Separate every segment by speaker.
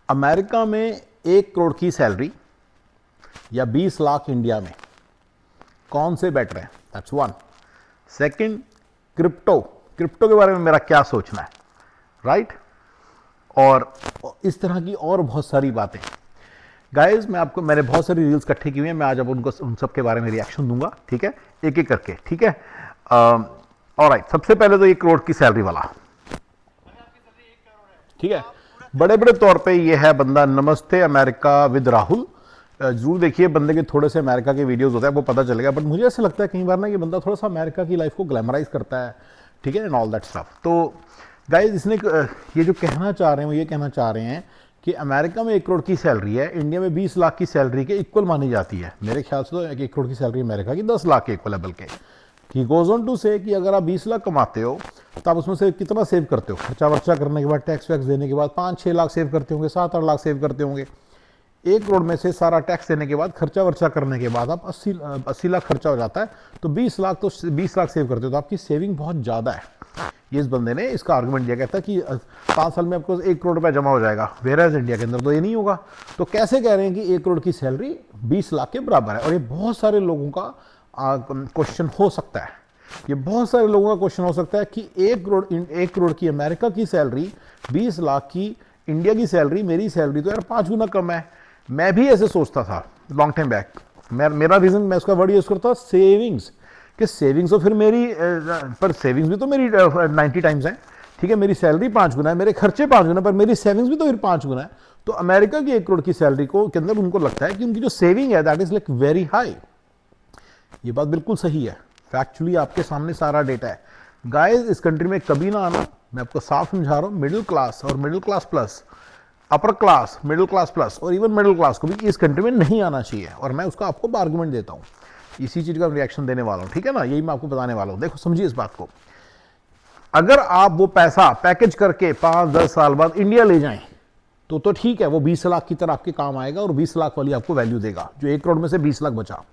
Speaker 1: America में 1 करोड़ की salary या 20 लाख इंडिया में, कौन से बेटर है? That's one. Second, crypto crypto के बारे में मेरा क्या सोचना है, राइट? और इस तरह की और बहुत सारी बातें। गाइस, मैंने बहुत सारी रील्स इकट्ठी की हुई हैं, मैं आज अब उन सब के बारे में रिएक्शन दूंगा, ठीक है, एक एक करके, ठीक है। ऑलराइट, सबसे पहले तो 1 करोड़ की सैलरी वाला, ठीक है, बड़े बड़े तौर पे ये है बंदा। नमस्ते अमेरिका विद राहुल, जरूर देखिए, बंदे के थोड़े से अमेरिका के वीडियोस होते हैं, वो पता चलेगा। बट मुझे ऐसा लगता है कई बार ना ये बंदा थोड़ा सा अमेरिका की लाइफ को ग्लैमराइज करता है, ठीक है, एंड ऑल दैट स्टफ। तो गाइस, इसने ये जो कहना चाह रहे हैं, वो ये कहना चाह रहे हैं कि अमेरिका में 1 करोड़ की सैलरी है, इंडिया में 20 लाख की सैलरी के इक्वल मानी जाती है। मेरे ख्याल से तो 1 करोड़ की सैलरी अमेरिका की 10 लाख के इक्वल है। बल्कि ही गोज ऑन टू से कि अगर आप 20 लाख कमाते हो तो आप उसमें से कितना सेव करते हो? खर्चा वर्चा करने के बाद, टैक्स वैक्स देने के बाद 5-6 लाख सेव करते होंगे, 7-8 लाख सेव करते होंगे। 1 करोड़ में से सारा टैक्स देने के बाद, खर्चा वर्चा करने के बाद आप 80 लाख खर्चा हो जाता है, तो 20 लाख सेव करते हो, तो आपकी सेविंग बहुत ज़्यादा है। ये इस बंदे ने इसका आर्गुमेंट दिया, कहता है कि 5 साल में आपको 1 करोड़ रुपया जमा हो जाएगा, वेयर इंडिया के अंदर तो ये नहीं होगा। तो कैसे कह रहे हैं कि 1 करोड़ की सैलरी 20 लाख के बराबर है? और ये बहुत सारे लोगों का क्वेश्चन हो सकता है, ये बहुत सारे लोगों का क्वेश्चन हो सकता है कि 1 करोड़ की अमेरिका की सैलरी, 20 लाख की इंडिया की सैलरी, मेरी सैलरी तो यार 5 गुना कम है। मैं भी ऐसे सोचता था लॉन्ग टाइम बैक। मेरा रीजन, मैं उसका वर्ड यूज करता, सेविंग्स, कि सेविंग्स तो फिर मेरी पर सेविंग्स भी तो मेरी 90 टाइम्स है, ठीक है, मेरी सैलरी 5 गुना है, मेरे खर्चे 5 गुना, पर मेरी सेविंग्स भी तो फिर 5 गुना है। तो अमेरिका की 1 करोड़ की सैलरी को के अंदर उनको लगता है कि उनकी जो सेविंग है that is like very high. ये बात बिल्कुल सही है, फैक्चुअली आपके सामने सारा डेटा है। गाइस, इस कंट्री में कभी ना आना, मैं आपको साफ समझा रहा हूं। मिडिल क्लास और middle class plus, upper class, middle class plus और इवन मिडिल क्लास को भी इस कंट्री में नहीं आना चाहिए। और मैं उसका आपको आर्गुमेंट देता हूं, इसी चीज का रिएक्शन देने वाला हूं, ठीक है ना, यही मैं आपको बताने वाला हूं। देखो, समझिए इस बात को। अगर आप वो पैसा पैकेज करके 5-10 साल बाद इंडिया ले जाएं तो ठीक है, वो 20 लाख की तरह आपके काम आएगा और 20 लाख वाली आपको वैल्यू देगा। जो 1 करोड़ में से 20 लाख बचा,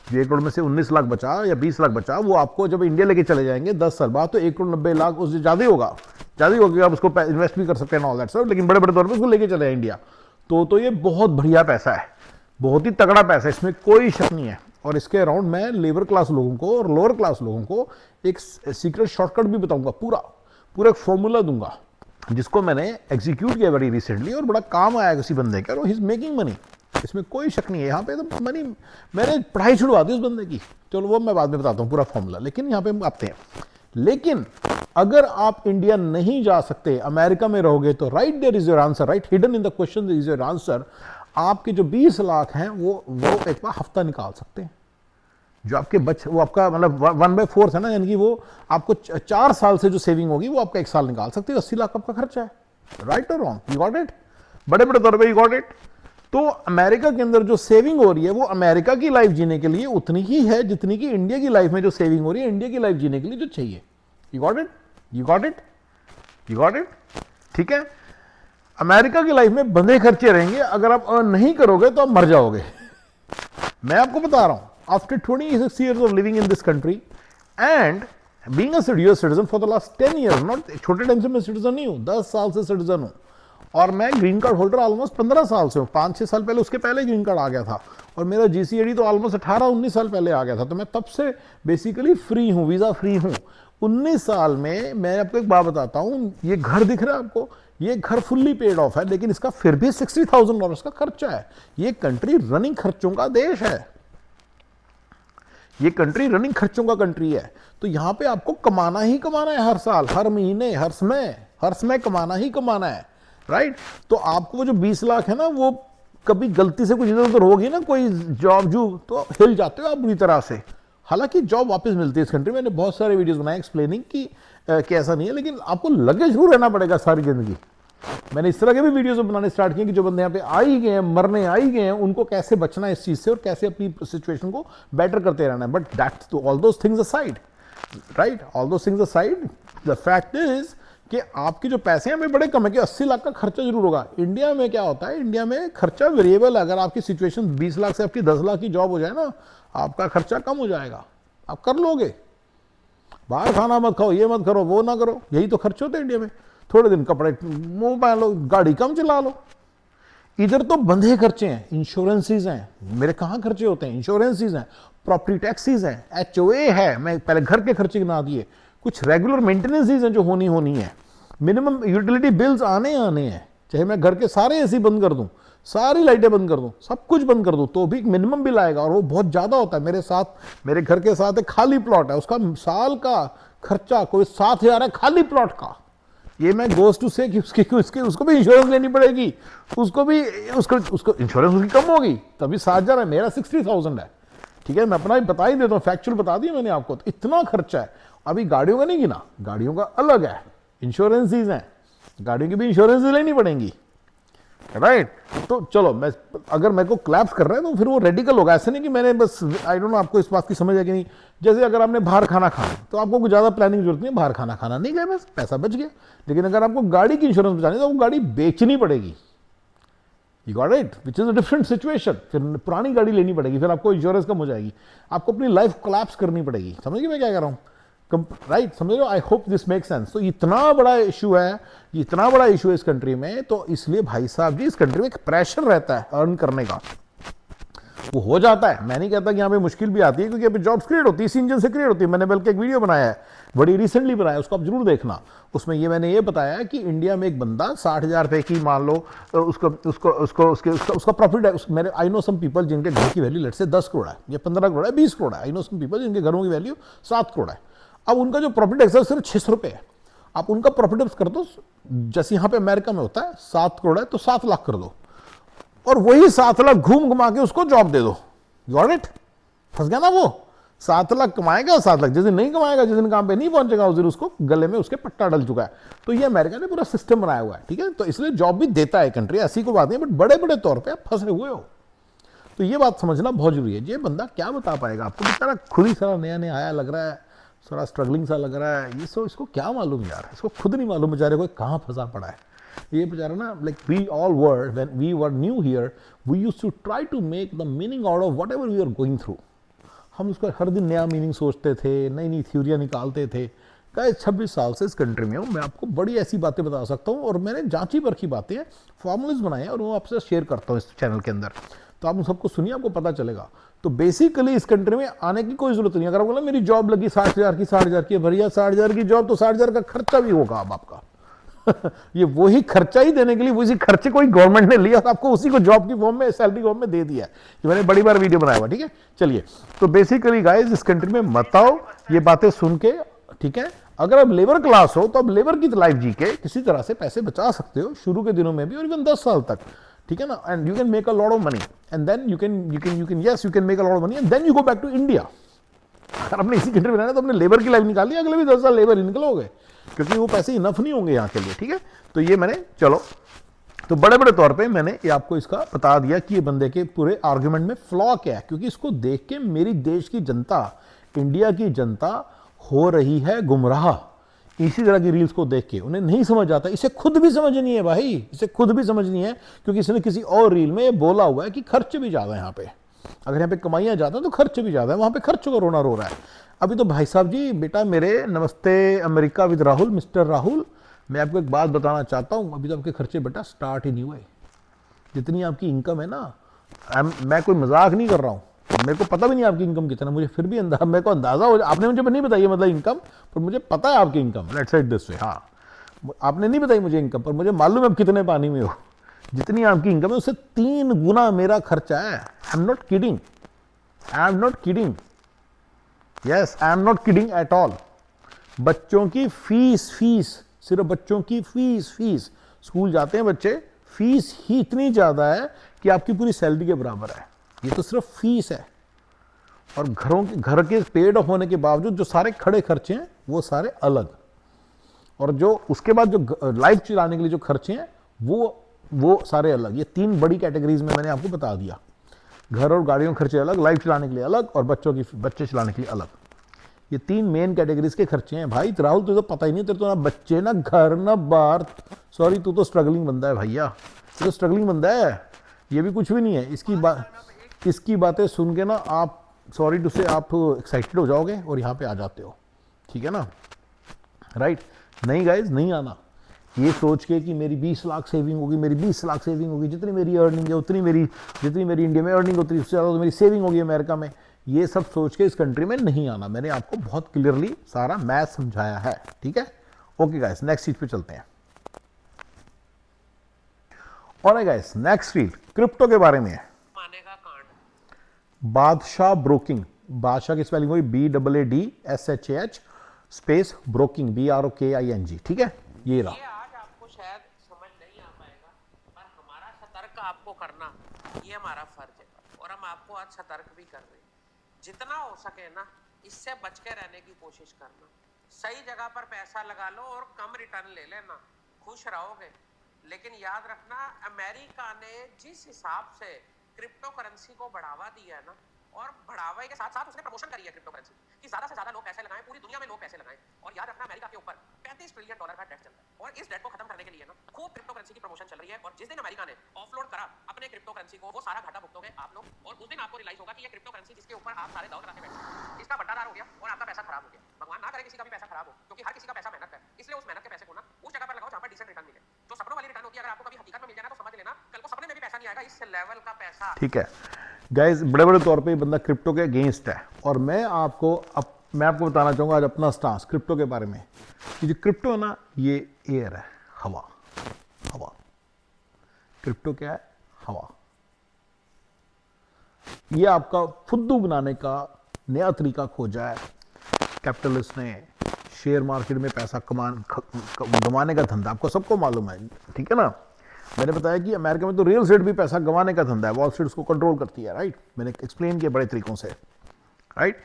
Speaker 1: जो 1 करोड़ में से 19 लाख बचा या 20 लाख बचा, वो आपको जब इंडिया लेके चले जाएंगे 10 साल बाद, तो 1 करोड़ 90 लाख उससे ज्यादा ही होगा, आप उसको इन्वेस्ट भी कर सकते हैं ऑल दैट सब, लेकिन बड़े बड़े तौर पर उसको लेके चले जाए इंडिया, तो ये बहुत बढ़िया पैसा है, बहुत ही तगड़ा पैसा है, इसमें कोई शक नहीं है। और इसके अराउंड मैं लेबर क्लास लोगों को और लोअर क्लास लोगों को एक सीक्रेट शॉर्टकट भी बताऊंगा, पूरा एक फॉर्मूला दूंगा, जिसको मैंने एग्जीक्यूट किया बड़ी रिसेंटली और बड़ा काम आया किसी बंदे का, और ही इज मेकिंग मनी, इसमें कोई शक नहीं है। यहाँ पे तो मनी, मैंने पढ़ाई छुड़वा दी उस बंदे की, चलो वो मैं बाद में बताता हूँ पूरा फॉर्मूला, लेकिन यहाँ पे हम आते हैं। लेकिन अगर आप इंडिया नहीं जा सकते, अमेरिका में रहोगे, तो right there is your answer, right hidden in the question is your answer. आपके जो 20 लाख हैं वो एक बार हफ्ता निकाल सकते हैं, जो आपके वो आपका मतलब 1/4 है ना, यानी कि वो आपको 4 साल से जो सेविंग होगी वो आपका 1 साल निकाल सकते हो। 80 लाख आपका खर्चा है, राइट और रॉन्ग? You got it? बड़े बड़े तौर पे यू गॉट इट? तो अमेरिका के अंदर जो सेविंग हो रही है वो अमेरिका की लाइफ जीने के लिए उतनी ही है जितनी कि इंडिया की लाइफ में जो सेविंग हो रही है इंडिया की लाइफ जीने के लिए जो चाहिए। You got it? You got it? You got it? ठीक है, अमेरिका की लाइफ में बंधे खर्चे रहेंगे, अगर आप अर्न नहीं करोगे तो आप मर जाओगे। मैं आपको बता रहा हूं, after 26 years of living in this country and being a US citizen for the last 10 years, not छोटे टाइम से मैं सिटीजन नहीं हूं, 10 साल से सिटीजन हूं, और मैं ग्रीन कार्ड होल्डर ऑलमोस्ट 15 साल से हूं। 5-6 साल पहले, उसके पहले ग्रीन कार्ड आ गया था, और मेरा GCAD तो ऑलमोस्ट 18-19 साल पहले आ गया था। तो मैं तब से बेसिकली फ्री हूं, वीजा फ्री हूं। 19 साल में मैं आपको एक बात बताता हूं, ये घर दिख रहा है आपको, ये घर फुल्ली पेड ऑफ है, लेकिन इसका फिर भी $60,000 का खर्चा है। ये कंट्री रनिंग खर्चों का देश है, ये कंट्री रनिंग खर्चों का कंट्री है। तो यहां पे आपको कमाना ही कमाना है, हर साल, हर महीने, हर समय कमाना ही कमाना है, राइट? तो आपको वो जो 20 लाख है ना, वो कभी गलती से कुछ इधर उधर होगी ना, कोई जॉब तो हिल जाते हो आप बुरी तरह से। हालांकि जॉब वापस मिलती है इस कंट्री में, मैंने बहुत सारे वीडियोस बनाए एक्सप्लेनिंग कि ऐसा नहीं है, लेकिन आपको लगे जरूर रहना पड़ेगा सारी जिंदगी। मैंने इस तरह के भी वीडियोस बनाने स्टार्ट किए कि जो बंदे यहाँ पे आ ही गए हैं, मरने आ ही गए हैं, उनको कैसे बचना है इस चीज से और कैसे अपनी सिचुएशन को बेटर करते रहना है। But that's all those things aside, right, all those things aside, the fact is कि आपके जो पैसे हैं बड़े कम है, कि 80 लाख का खर्चा जरूर होगा। इंडिया में क्या होता है, इंडिया में खर्चा वेरिएबल है। अगर आपकी सिचुएशन 20 लाख से आपकी 10 लाख की जॉब हो जाए ना, आपका खर्चा कम हो जाएगा, आप कर लोगे। बाहर खाना मत खाओ, ये मत करो, वो ना करो, यही तो खर्चे होते हैं इंडिया में। थोड़े दिन कपड़े मुंह पहन लो, गाड़ी कम चला लो, इधर तो बंधे खर्चे हैं, इंश्योरेंसेस हैं, मेरे कहाँ खर्चे होते हैं, इंश्योरेंसेस हैं, प्रॉपर्टी टैक्सेस हैं, HOA है, मैं पहले घर के खर्चे गिना दिए, कुछ रेगुलर मेंटेनेंसेस हैं जो होनी है, मिनिमम यूटिलिटी बिल्स आने हैं, चाहे मैं घर के सारे एसी बंद कर दूं, सारी लाइटें बंद कर दूं, सब कुछ बंद कर दूं, तो भी मिनिमम बिल आएगा, और वो बहुत ज्यादा होता है। मेरे घर के साथ एक खाली प्लॉट है, उसका साल का खर्चा कोई 7,000 है खाली प्लॉट का। ये मैं गोस टू से कि उसको भी इंश्योरेंस लेनी पड़ेगी, उसको इंश्योरेंस उसकी कम होगी, तभी 7,000 है, मेरा 60,000 है। ठीक है, मैं अपना बता ही देता हूँ, फैक्चुअल बता दिया मैंने आपको, तो इतना खर्चा है। अभी गाड़ियों का नहीं गिना, गाड़ियों का अलग है, इंश्योरेंसेस हैं, गाड़ियों की भी इंश्योरेंस लेनी पड़ेंगी, राइट। तो चलो, मैं अगर मेरे को क्लैप्स कर रहा है तो फिर वो रेडिकल होगा, ऐसे नहीं कि मैंने बस, आई डोंट नो आपको इस बात की समझ है कि नहीं। जैसे अगर आपने बाहर खाना खाना तो आपको कुछ ज़्यादा प्लानिंग जरूरत नहीं है, बाहर खाना नहीं गए, बस पैसा बच गया। लेकिन अगर आपको गाड़ी की इंश्योरेंस बचानी है तो वो गाड़ी बेचनी पड़ेगी, you got it, which is a different situation. फिर पुरानी गाड़ी लेनी पड़ेगी, फिर आपको इंश्योरेंस कम हो जाएगी, आपको अपनी लाइफ कोलैप्स करनी पड़ेगी। समझ गए मैं क्या कह रहा हूँ, राइट, समझ लो। I hope this make sense. तो इतना बड़ा इशू है, इतना बड़ा इशू है इस कंट्री में, तो इसलिए भाई साहब जी इस कंट्री में एक प्रेशर रहता है अर्न करने का, वो हो जाता है। मैं नहीं कहता कि यहाँ पे मुश्किल भी आती है, क्योंकि अभी जॉब्स क्रिएट होती है, इसी इंजन से क्रिएट होती है। मैंने बल्कि एक वीडियो बनाया है, बड़ी रिसेंटली बनाया, उसको आप जरूर देखना। उसमें मैंने ये बताया कि इंडिया में एक बंदा 60,000 रुपए की, मान लो उसका प्रॉफिट है। मेरे आई नो सम पीपल जिनके घर की वैल्यू लेट से 10 करोड़ है, या 15 करोड़ है, 20 करोड़ है। आई नो सम पीपल जिनके घरों की वैल्यू 7 करोड़ है। अब उनका जो प्रॉफिट टैक्स है सिर्फ 600 रुपए है। आप उनका प्रॉफिट टैक्स कर दो, जैसे यहाँ पे अमेरिका में होता है 7 करोड़ है तो 7 लाख कर दो, और वही 7 लाख घूम घुमा के उसको जॉब दे दो। गॉट इट, फंस गया ना वो। 7 लाख कमाएगा, 7 लाख जिस दिन नहीं कमाएगा, जिस दिन काम पे नहीं पहुंचेगा, उस दिन उसको गले में उसके पट्टा डल चुका है। तो ये अमेरिका ने पूरा सिस्टम बनाया हुआ है, ठीक है। तो इसलिए जॉब भी देता है कंट्री, ऐसी कोई बात नहीं, बट बड़े बड़े तौर पर आप फंसे हुए हो। तो ये बात समझना बहुत जरूरी है। ये बंदा क्या बता पाएगा आपको, बेचारा खुद ही सारा नया आया लग रहा है, सारा स्ट्रगलिंग सा लग रहा है, ये सो इसको क्या मालूम यार, इसको खुद नहीं मालूम बेचारे को कहाँ फंसा पड़ा है ये बेचारा ना। Like we all were, when we were new here, we used to try to make the meaning out of whatever we are going through. हम उसका हर दिन नया मीनिंग सोचते थे, नई नई थ्योरियाँ निकालते थे। गाइस 26 साल से इस कंट्री में हूँ, मैं आपको बड़ी ऐसी बातें बता सकता हूँ, और मैंने जांची परखी बातें फॉर्मुलेस बनाए हैं, और वो आपसे शेयर करता हूँ इस चैनल के अंदर। तो आप उन सबको सुनिए, आपको पता चलेगा। तो बेसिकली इस कंट्री में आने की कोई जरूरत नहीं। अगर आप बोला मेरी जॉब लगी 60,000 की, 60,000 की, भैया 60,000 की जॉब तो 60,000 का खर्चा भी होगा अब आपका ये वही खर्चा ही देने के लिए, वही खर्चे कोई गवर्नमेंट ने लिया, आपको उसी को जॉब की फॉर्म में, सैलरी फॉर्म में दे दिया है। ये मैंने बड़ी बार वीडियो बनाया हुआ, ठीक है। चलिए, तो बेसिकली गाइस इस कंट्री में मत आओ ये बातें सुन के, ठीक है। अगर आप लेबर क्लास हो तो आप लेबर की लाइफ जी के किसी तरह से पैसे बचा सकते हो शुरू के दिनों में भी, और इवन 10 साल तक, ठीक है ना। And you can make a lot of money, and then you can make a lot of money, and then you go back to India. अगर आपने इसी कंट्री में रहना तो अपने लेबर की लाइफ निकाली, अगले भी 10 साल लेबर ही निकलोगे, क्योंकि वो पैसे इनफ नहीं होंगे यहाँ के लिए, ठीक है। तो ये मैंने, चलो, तो बड़े बड़े तौर पे मैंने ये आपको इसका बता दिया कि ये बंदे के पूरे आर्ग्यूमेंट में फ्लॉ क्या है, क्योंकि इसको देख के मेरी देश की जनता, इंडिया की जनता हो रही है गुमराह। इसी तरह की रील्स को देख के उन्हें नहीं समझ आता, इसे खुद भी समझ नहीं है भाई, इसे खुद भी समझ नहीं है, क्योंकि इसने किसी और रील में ये बोला हुआ है कि खर्च भी ज्यादा है यहाँ पे। अगर यहाँ पे कमाइयाँ ज्यादा है तो खर्च भी ज्यादा है, वहां पे खर्च का रोना रो रहा है। अभी तो भाई साहब जी, बेटा मेरे, नमस्ते America with Rahul, mister Rahul, मैं आपको एक बात बताना चाहता हूँ। अभी तो आपके खर्चे बेटा स्टार्ट ही नहीं हुए। जितनी आपकी इनकम है ना, मैं कोई मजाक नहीं कर रहा हूँ, मेरे को पता भी नहीं आपकी इनकम कितना, मुझे फिर भी मेरे को अंदाजा हो, आपने मुझे नहीं बताई मतलब इनकम, पर मुझे पता है आपकी income. Let's say this way, हाँ, आपने नहीं बताई मुझे इनकम, पर मुझे मालूम है आप कितने पानी में हो। जितनी आपकी इनकम है उससे 3 गुना मेरा खर्चा है। आई am not kidding, I am not kidding, yes, I am not kidding at all. बच्चों की फीस, सिर्फ बच्चों की फीस, स्कूल जाते हैं बच्चे, फीस ही इतनी ज्यादा है कि आपकी पूरी सैलरी के बराबर है। ये तो सिर्फ फीस है, और घर के पेड ऑफ होने के बावजूद जो सारे खड़े खर्चे हैं वो सारे अलग, और जो उसके बाद जो लाइफ चलाने के लिए जो खर्चे हैं वो सारे अलग। ये 3 बड़ी कैटेगरीज में मैंने आपको बता दिया। घर और गाड़ियों के खर्चे अलग, लाइफ चलाने के लिए अलग, और बच्चे चलाने के लिए अलग। ये 3 मेन कैटेगरीज के खर्चे हैं भाई। राहुल तुझे तो पता ही नहीं, तेरे तो ना बच्चे, ना घर, ना बार, सॉरी तू तो स्ट्रगलिंग बंदा है भैया, तू तो स्ट्रगलिंग बंदा है, ये भी कुछ भी नहीं है। इसकी बातें सुन के ना आप, सॉरी टू से, आप एक्साइटेड हो जाओगे और यहाँ पे आ जाते हो, ठीक है ना, राइट। नहीं गाइज, नहीं आना। ये सोच के कि मेरी 20 लाख सेविंग होगी, मेरी 20 लाख सेविंग होगी, जितनी मेरी अर्निंग है उतनी मेरी, जितनी मेरी इंडिया में अर्निंग होती है उससे ज़्यादा तो मेरी सेविंग होगी अमेरिका में, ये सब सोच के इस कंट्री में नहीं आना। मैंने आपको बहुत क्लियरली सारा मैथ समझाया है, ठीक है। ओके गाइस, नेक्स्ट चीज पे चलते हैं। और गाइस नेक्स्ट रील क्रिप्टो के बारे में है।
Speaker 2: मानेगा कांड।
Speaker 1: बादशाह ब्रोकिंग, बादशाह की स्पेलिंग हुई BAADSHAH स्पेस ब्रोकिंग BROKING, ठीक है। ये रहा।
Speaker 2: ये आज आपको शायद समझ नहीं आ पाएगा, पर हमारा सतर्क आपको करना ये हमारा फर्ज है, और हम आपको आज सतर्क भी कर रहे हैं। जितना हो सके ना इससे बच के रहने की कोशिश करना। सही जगह पर पैसा लगा लो और कम रिटर्न ले लेना, खुश रहोगे। लेकिन याद रखना, अमेरिका ने जिस हिसाब से क्रिप्टो करेंसी को बढ़ावा दिया है ना, और बढ़ावे के साथ साथ उसने प्रमोशन करी है क्रिप्टो करेंसी कि ज्यादा से ज्यादा लोग पैसे लगाएं, पूरी दुनिया में लोग पैसे लगाएं। और याद रखना, अमेरिका के ऊपर $35 ट्रिलियन का डेट चल रहा है, और इस डेट को खत्म करने के लिए ना खूब क्रिप्टो करेंसी की प्रमोशन चल रही है। और जिस दिन अमेरिका ने ऑफलोड करा अपने क्रिप्टो करेंसी को, वो सारा घाटा भुगतोगे आप लोग, और उस दिन आपको रियलाइज होगा कि ये क्रिप्टो करेंसी जिसके ऊपर आप सारे दाव लगाते बैठे, इसका बट्टादार हो गया और आपका पैसा खराब हो गया। भगवान ना करे किसी का भी पैसा खराब हो, क्योंकि हर किसी का पैसा मेहनत है। इसलिए उस मेहनत के पैसे को ना उस जगह पर लगाओ जहां पर डिसेंट रिटर्न मिले। जो सपनों वाली रिटर्न होती है, अगर आपको कभी हकीकत में मिल जाए ना तो समझ लेना कल को सपने में भी पैसा नहीं आएगा, इस लेवल का पैसा।
Speaker 1: ठीक है गाइस, बड़े बड़े तौर पे ये बंदा क्रिप्टो के अगेंस्ट है, और मैं आपको बताना चाहूंगा आज अपना स्टांस क्रिप्टो के बारे में कि जो क्रिप्टो है ना, ये एयर है, हवा। हवा क्रिप्टो क्या है? हवा। ये आपका फुद्दू बनाने का नया तरीका खोजा है कैपिटलिस्ट ने। शेयर मार्केट में पैसा गंवाने का धंधा आपको सबको मालूम है, ठीक है ना। मैंने बताया कि अमेरिका में तो रियल एस्टेट भी पैसा गंवाने का धंधा है, वॉल स्ट्रीट उसको कंट्रोल करती है, राइट। मैंने एक्सप्लेन किया बड़े तरीकों से, राइट।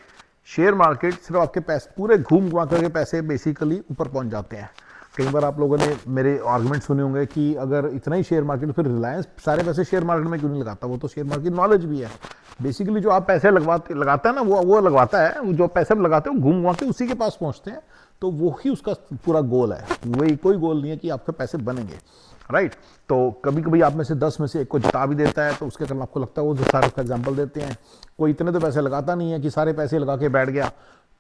Speaker 1: शेयर मार्केट सिर्फ आपके पैसे पूरे घूम घुमा करके पैसे बेसिकली ऊपर पहुंच जाते हैं। कई बार आप लोगों ने मेरे आर्गुमेंट सुने होंगे कि अगर इतना ही शेयर मार्केट, फिर रिलायंस सारे पैसे शेयर मार्केट में क्यों नहीं लगाता? वो तो शेयर मार्केट नॉलेज भी है। बेसिकली जो आप पैसे लगाता है ना, वो लगवाता है, वो जो पैसे लगाते हैं वो घूम घुमा के उसी के पास पहुंचते हैं, तो वो ही उसका पूरा गोल है। वही कोई गोल नहीं है कि आपके पैसे बनेंगे, राइट। तो कभी कभी आप में से 10 में से एक को जिता भी देता है, तो उसके कारण आपको लगता है वो जो सारे उसका एग्जाम्पल देते हैं। कोई इतने तो पैसे लगाता नहीं है कि सारे पैसे लगा के बैठ गया,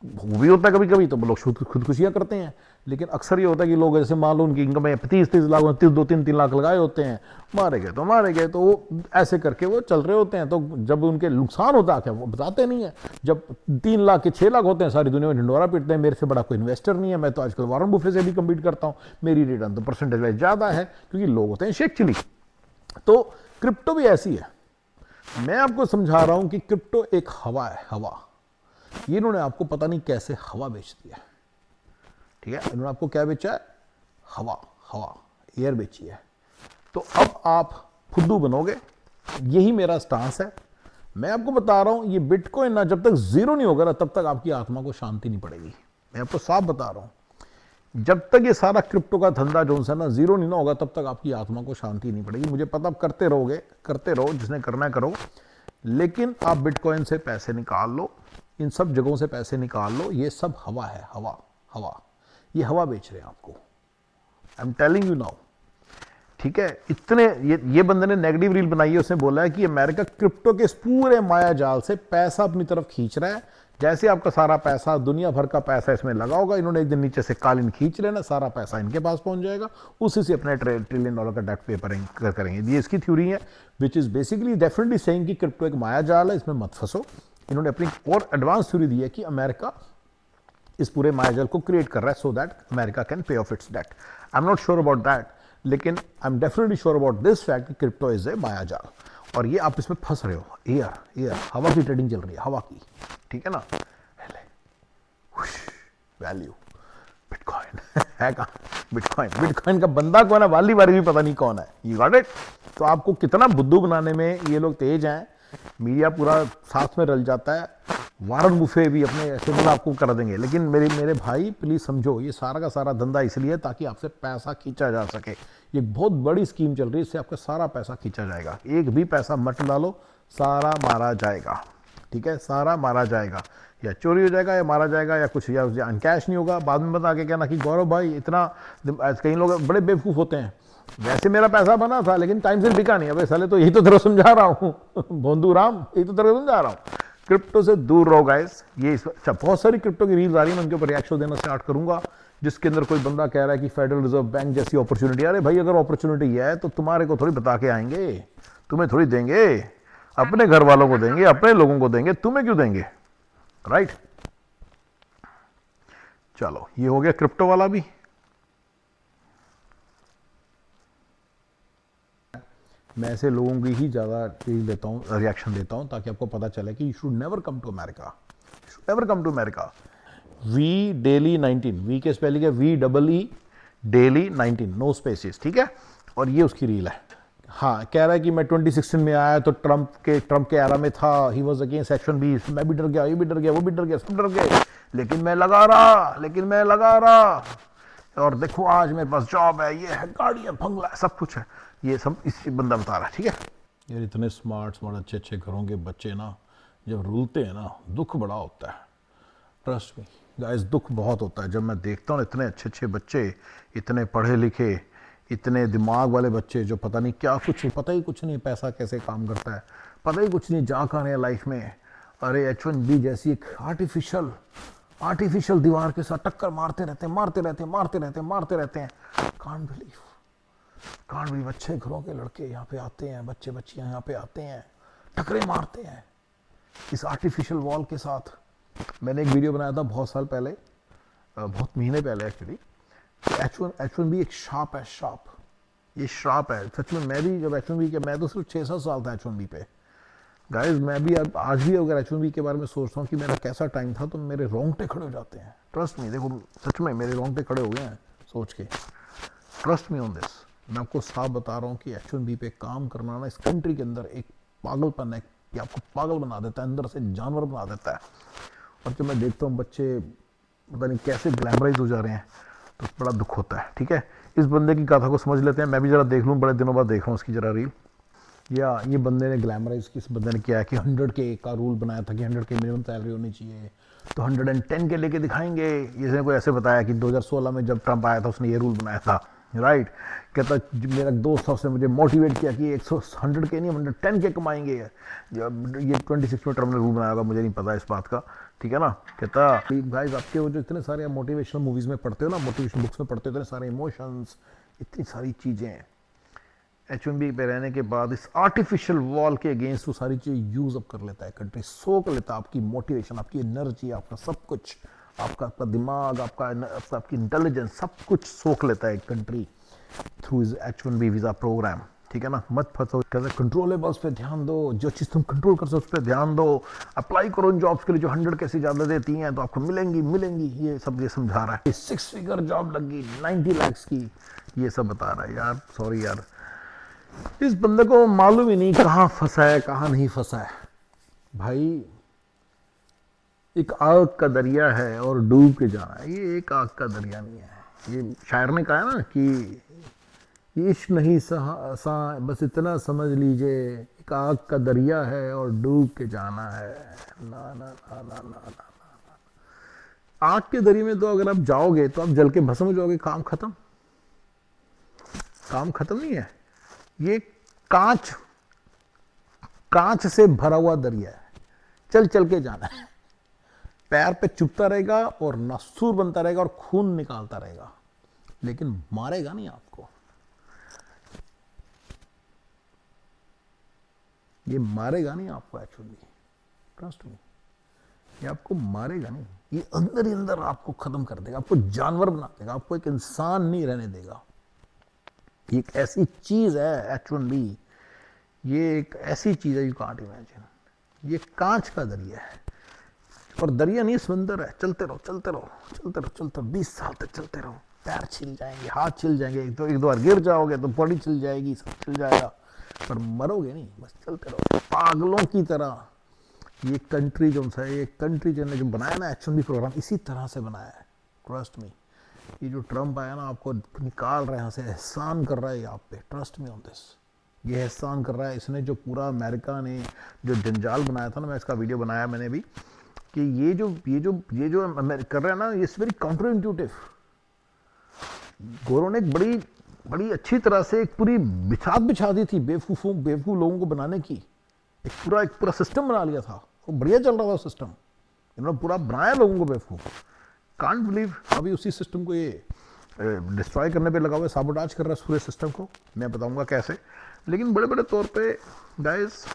Speaker 1: वो भी होता है कभी कभी, तो लोग खुदकुशियाँ करते हैं। लेकिन अक्सर ये होता है कि लोग जैसे मान लो उनकी इनकम है 30 लाख, 2-3 लाख लगाए होते हैं, मारे गए, तो वो ऐसे करके वो चल रहे होते हैं। तो जब उनके नुकसान होता है वो बताते नहीं है। जब 3 लाख के 6 लाख होते हैं, सारी दुनिया में ढिंडोरा पीटते हैं, मेरे से बड़ा कोई इन्वेस्टर नहीं है, मैं तो आजकल वॉरेन बफे से भी कम्पीट करता हूँ, मेरी रिटर्न तो परसेंटेज ज़्यादा है, क्योंकि लोग होते हैं शेखचिली। तो क्रिप्टो भी ऐसी है। मैं आपको समझा रहा हूँ कि क्रिप्टो एक हवा है, हवा। ये इन्होंने आपको पता नहीं कैसे हवा बेच दिया, ठीक है। इन्होंने आपको क्या बेचा है? हवा, एयर बेची है। तो अब आप फुद्दू बनोगे, यही मेरा स्टांस है। मैं आपको बता रहा हूं, ये बिटकॉइन ना जब तक जीरो नहीं होगा ना, तब तक आपकी आत्मा को शांति नहीं पड़ेगी। मैं आपको साफ बता रहा हूं, जब तक ये सारा क्रिप्टो का धंधा जो है ना जीरो नहीं ना होगा, तब तक आपकी आत्मा को शांति नहीं पड़ेगी। मुझे पता, आप करते रहो, जिसने करना है करो, लेकिन आप बिटकॉइन से पैसे निकाल लो, इन सब जगहों से पैसे निकाल लो। ये सब हवा है, हवा। ये हवा बेच रहे हैं आपको, I am telling you now, ठीक है। इतने ये बंदे ने नेगेटिव रील बनाई है, उसने बोला है कि अमेरिका क्रिप्टो के इस पूरे माया जाल से पैसा अपनी तरफ खींच रहा है। जैसे आपका सारा पैसा, दुनिया भर का पैसा इसमें लगा होगा, इन्होंने एक दिन नीचे से कालीन खींच लेना, सारा पैसा इनके पास पहुंच जाएगा, उसी से अपने $1 ट्रिलियन का डेट पेपर करेंगे। ये इसकी थ्योरी है, which is basically definitely saying कि क्रिप्टो एक माया जाल है, इसमें मत फंसो। इन्होंने अपनी और एडवांस थ्योरी दी है कि अमेरिका इस पूरे मायाजाल को क्रिएट कर रहा है, so that America can pay off its debt. I am not sure about that, लेकिन I am definitely sure about this fact कि क्रिप्टो इज ए मायाजाल, और ये आप इसमें फंस रहे हो। एयर हवा की ट्रेडिंग चल रही है, हवा की, ठीक है ना। वैल्यू बिटकॉइन है कहाँ? बिटकॉइन का बंदा कौन है, वाली बारी भी पता नहीं कौन है। You got it. तो आपको कितना बुद्धू बनाने में ये लोग तेज हैं, मीडिया पूरा साथ में रल जाता है, वॉरेन बुफे भी अपने ऐसे आपको कर देंगे। लेकिन मेरे भाई प्लीज समझो, ये सारा का सारा धंधा इसलिए ताकि आपसे पैसा खींचा जा सके। ये बहुत बड़ी स्कीम चल रही है, इससे आपका सारा पैसा खींचा जाएगा। एक भी पैसा मत डालो, सारा मारा जाएगा, ठीक है। सारा मारा जाएगा, या चोरी हो जाएगा, या मारा जाएगा, या कुछ, या कैश नहीं होगा। बाद में बता के कहना कि गौरव भाई इतना, कई लोग बड़े बेवकूफ़ होते हैं, वैसे मेरा पैसा बना था लेकिन टाइम से बिका नहीं। अबे साले, तो यही तो तेरे समझा रहा हूँ भोंदू राम, यही तो तेरे समझा रहा हूँ। क्रिप्टो से दूर रहो गाइस। ये अच्छा, बहुत सारी क्रिप्टो की रील्स आ रही है, मैं उनके ऊपर रिएक्शन देना स्टार्ट करूंगा। जिसके अंदर कोई बंदा कह रहा है कि फेडरल रिजर्व बैंक जैसी अपॉर्चुनिटी, अरे भाई अगर अपॉर्चुनिटी है तो तुम्हारे को थोड़ी बता के आएंगे, तुम्हें थोड़ी देंगे, अपने घर वालों को देंगे, अपने लोगों को देंगे, तुम्हें क्यों देंगे, राइट। चलो ये हो गया क्रिप्टो वाला भी। मैं ऐसे लोगों की ही ज़्यादा चीज देता हूँ, रिएक्शन देता हूँ, ताकि आपको पता चले कि you should never come to America, you should never come to America. Vee daily 19, Vee के स्पेलिंग है VEE डेली 19, नो स्पेसिस, ठीक है। और ये उसकी रील है। हाँ, कह रहा है कि मैं 2016 में आया तो ट्रंप के एरा में था, ही वॉज अगेंस्ट H1B, मैं भी डर गया, ये भी डर गया, वो भी डर गया, सब डर गए, लेकिन मैं लगा रहा, और देखो आज मेरे पास जॉब है, ये है, गाड़ी है, बंगला है, सब कुछ है। ये सब इसी बंदा बता रहा है, ठीक है। यार इतने स्मार्ट अच्छे घरों के बच्चे ना जब रूलते हैं ना, दुख बड़ा होता है, ट्रस्ट मी गाइस, दुख बहुत होता है। जब मैं देखता हूँ इतने अच्छे बच्चे, इतने पढ़े लिखे, इतने दिमाग वाले बच्चे, जो पता नहीं क्या, पता ही कुछ नहीं पैसा कैसे काम करता है, पता ही कुछ नहीं जा कहाँ रहे हैं लाइफ में। अरे H1B जैसी एक आर्टिफिशियल दीवार के साथ टक्कर मारते रहते हैं। कांट बिलीव अच्छे घरों के लड़के यहाँ पे आते हैं, बच्चे बच्चियाँ यहाँ पे आते हैं, टकरे मारते हैं इस आर्टिफिशियल वॉल के साथ। मैंने एक वीडियो बनाया था बहुत साल पहले, बहुत महीने पहले एक्चुअली। H1B एक श्राप है, ये श्राप है सच में। मैं भी जब H1B के, मैं तो सिर्फ 6-7 साल था H1B पे गाइस, मैं भी आज भी अगर H1B के बारे में सोचता हूँ कि मेरा कैसा टाइम था, तो मेरे रोंगटे खड़े हो जाते हैं। ट्रस्ट मी, देखो सच में मेरे रोंगटे खड़े हो गए हैं सोच के, ट्रस्ट मी ऑन दिस। मैं आपको साफ बता रहा हूँ कि H1B पे काम करना ना इस कंट्री के अंदर एक पागलपन है, कि आपको पागल बना देता है, अंदर से जानवर बना देता है। और जब मैं देखता हूँ बच्चे पता नहीं कैसे ग्लैमराइज हो जा रहे हैं, तो बड़ा दुख होता है, ठीक है। इस बंदे की कथा को समझ लेते हैं, मैं भी जरा देख लूँ, बड़े दिनों बाद देख रहा हूँ उसकी जरा रील। या ये बंदे ने ग्लैमराइज, किस बंदे ने किया है कि 100K का रूल बनाया था कि 100K मिनिमम सैलरी होनी चाहिए, तो 110K लेके दिखाएंगे। इसने कोई ऐसे बताया कि 2016 में जब ट्रंप आया था उसने ये रूल बनाया था, राइट। कहता मेरा दोस्त था, उसने मुझे मोटिवेट किया कि 100K नहीं 110K कमाएंगे। जब ये 26 में ट्रंप ने रूल बनाया होगा, मुझे नहीं पता इस बात का, ठीक है ना। कहता गाइस आपके वो जो इतने सारे मोटिवेशनल मूवीज़ में पढ़ते हो ना, मोटिवेशन बुक्स में पढ़ते हो, इतने सारे इमोशंस, इतनी सारी चीज़ें, H1B पे रहने के बाद इस आर्टिफिशियल वॉल के अगेंस्ट वो सारी चीज़ यूज़ अप कर लेता है कंट्री, सोख लेता है आपकी मोटिवेशन, आपकी एनर्जी, आपका सब कुछ, आपका दिमाग, आपकी इंटेलिजेंस, सब कुछ सोख लेता है country through is H1B visa programme, ठीक है ना। मत फंसो, कंट्रोलेबल्स पे ध्यान दो, जो चीज़ तुम कंट्रोल कर सकते उस पर ध्यान दो, अप्लाई करो इन जॉब्स के लिए जो 100K से ज़्यादा देती हैं, तो आपको मिलेंगी। ये सब ये समझा रहा है। 6 फिगर जॉब लगी 90 लाख की, ये सब बता रहा है। यार सॉरी यार, इस बंदे को मालूम ही नहीं कहाँ फंसा है, कहाँ नहीं फंसा है। भाई एक आग का दरिया है और डूब के जाना है, ये एक आग का दरिया नहीं है। ये शायर ने कहा है ना कि इश्क नहीं सा बस इतना समझ लीजिए, एक आग का दरिया है और डूब के जाना है। ना ना ना ना ना ना, आग के दरिया में तो अगर आप जाओगे तो आप जल के भस्म हो जाओगे, काम खत्म नहीं है। ये कांच से भरा हुआ दरिया है, चल के जाना है, पैर पे चुभता रहेगा और नासूर बनता रहेगा और खून निकालता रहेगा, लेकिन मारेगा नहीं आपको। ये मारेगा नहीं आपको H1B, ट्रस्ट मी, ये आपको मारेगा नहीं, ये अंदर ही अंदर आपको खत्म कर देगा, आपको जानवर बना देगा, आपको एक इंसान नहीं रहने देगा। ये एक ऐसी चीज है H1B, ये एक ऐसी चीज है, यू कांट इमेजिन। ये कांच का दरिया है, और दरिया नहीं समंदर है। चलते रहो 20 साल तक चलते रहो, पैर छिल जाएंगे, हाथ छिल जाएंगे, एक दो बार गिर जाओगे तो बॉडी छिल जाएगी, सब छिल जाएगा, पर मरोगे नहीं, बस चलते रहो पागलों की तरह। ये कंट्री जो है, ये कंट्री जो बनाया ना H1B प्रोग्राम, इसी तरह से बनाया है, ट्रस्ट मी। ये जो ट्रंप आया ना, आपको निकाल रहा है यहाँ से, एहसान कर रहा है आप पे, ट्रस्ट मी ऑन दिस। ये एहसान कर रहा है इसने, जो पूरा अमेरिका ने जो जंजाल बनाया था ना, मैं इसका वीडियो बनाया मैंने भी, कि ये जो कर रहा है ना, ये वेरी काउंटर इंट्यूटिव। गोरों ने एक बड़ी अच्छी तरह से एक पूरी बिछा दी थी बेवकूफ लोगों को बनाने की, एक पूरा सिस्टम बना लिया था, वो बढ़िया चल रहा था सिस्टम, इन्होंने पूरा बनाया लोगों को बेवकूफ। कांट बिलीव अभी उसी सिस्टम को ये डिस्ट्रॉय करने पे लगा हुआ है, साबोटाज कर रहा है पूरे सिस्टम को। मैं बताऊंगा कैसे, लेकिन बड़े बड़े तौर पे गाइस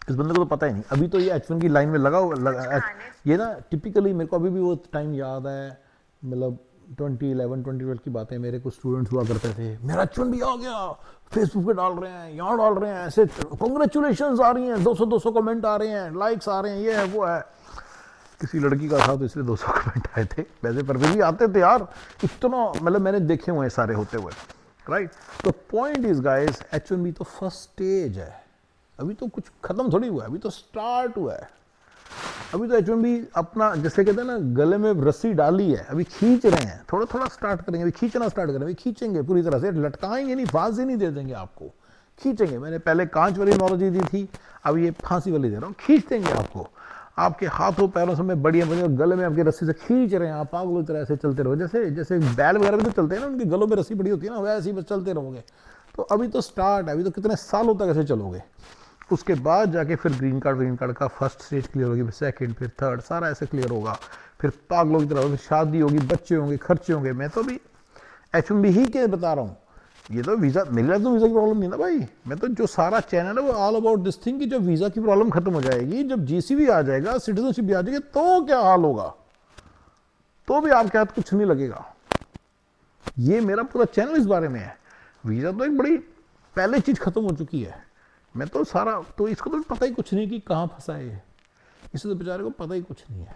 Speaker 1: इस बंदे को तो पता ही नहीं। अभी तो ये H1 की लाइन में लगा हुआ ये ना टिपिकली मेरे को अभी भी वो टाइम याद है, मतलब 2011 2012 की बातें। मेरे कुछ स्टूडेंट्स हुआ करते थे, मेरा H1 भी आ गया, फेसबुक पे डाल रहे हैं, यहाँ डाल रहे हैं, ऐसे कॉन्ग्रेचुलेशन आ रही हैं, 200 कमेंट आ रहे हैं, लाइक्स आ रहे हैं, ये है वो है। किसी लड़की का था तो इसलिए 200 कमेंट आए थे, वैसे पर भी आते थे यार इतना, मतलब मैंने देखे हुए हैं सारे होते हुए, राइट। तो पॉइंट इज गाइस, H1B तो फर्स्ट स्टेज है, अभी तो कुछ खत्म थोड़ी हुआ है, अभी तो स्टार्ट हुआ है। अभी तो H1B अपना जैसे कहते हैं ना, गले में रस्सी डाली है, अभी खींच रहे हैं, थोड़ा थोड़ा स्टार्ट करेंगे, अभी खींचना स्टार्ट करेंगे, अभी खींचेंगे पूरी तरह से, लटकाएंगे नहीं, फांसी नहीं दे देंगे आपको, खींचेंगे। मैंने पहले कांच वाली एनालॉजी दी थी, अब ये फांसी वाली दे रहा हूँ, खींच देंगे आपको, आपके हाथों पैरों से में बढ़िया बढ़िया गले में आपके रस्सी से खींच रहे हैं, आप पागलों की तरह से चलते रहो, जैसे जैसे बैल वगैरह भी तो चलते हैं ना, उनके गलों में रस्सी बड़ी होती है ना, वैसे ही बस चलते रहोगे। तो अभी तो स्टार्ट है, अभी तो कितने सालों तक ऐसे चलोगे, उसके बाद जाके फिर ग्रीन कार्ड का फर्स्ट स्टेज क्लियर होगी, फिर सेकंड, फिर थर्ड, सारा ऐसे क्लियर होगा, फिर पागलों की तरह होगी, शादी होगी, बच्चे होंगे, खर्चे होंगे। मैं तो अभी H1B ही के बता रहा हूँ, ये तो वीज़ा मेरे लिए तो वीज़ा की प्रॉब्लम नहीं ना भाई, मैं तो जो सारा चैनल है वो ऑल अबाउट दिस थिंग कि जब वीज़ा की प्रॉब्लम खत्म हो जाएगी, जब GC आ जाएगा, सिटीजनशिप भी आ जाएगी, तो क्या हाल होगा, तो भी आपके हाथ कुछ नहीं लगेगा। ये मेरा पूरा चैनल इस बारे में है। वीज़ा तो एक बड़ी पहले चीज़ खत्म हो चुकी है, मैं तो सारा, तो इसको तो पता ही कुछ नहीं कि कहाँ फंसा है ये, इसे तो बेचारे को पता ही कुछ नहीं है,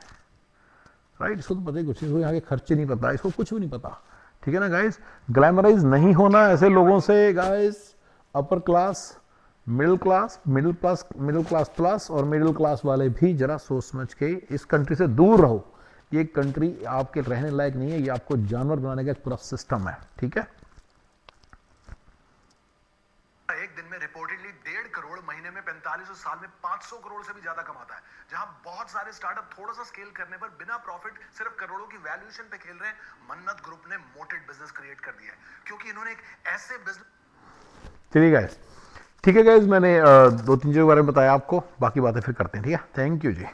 Speaker 1: राइट। इसको तो पता ही कुछ नहीं, यहाँ के खर्चे नहीं पता, इसको कुछ भी नहीं पता, ठीक है ना गाइस। ग्लैमराइज नहीं होना ऐसे लोगों से guys. Upper class, middle class, middle class plus और मिडिल क्लास वाले भी जरा सोच समझ के इस कंट्री से दूर रहो। ये कंट्री आपके रहने लायक नहीं है, ये आपको जानवर बनाने का एक पूरा सिस्टम है, ठीक है।
Speaker 3: एक दिन में रिपोर्टेडली 1.5 करोड़, महीने में 45 और साल में 500 करोड़ से भी ज्यादा कमाता है। जहां बहुत सारे स्टार्टअप थोड़ा सा स्केल करने पर बिना प्रॉफिट सिर्फ करोड़ों की वैल्यूएशन पे खेल रहे हैं, मन्नत ग्रुप ने मोटेड बिजनेस क्रिएट कर दिया है, क्योंकि इन्होंने एक ऐसे बिजनेस।
Speaker 1: चलिए गाइस, ठीक है गाइस, मैंने 2-3 चीज़ों के बारे में बताया आपको, बाकी बातें फिर करते हैं, ठीक है। Thank you ji.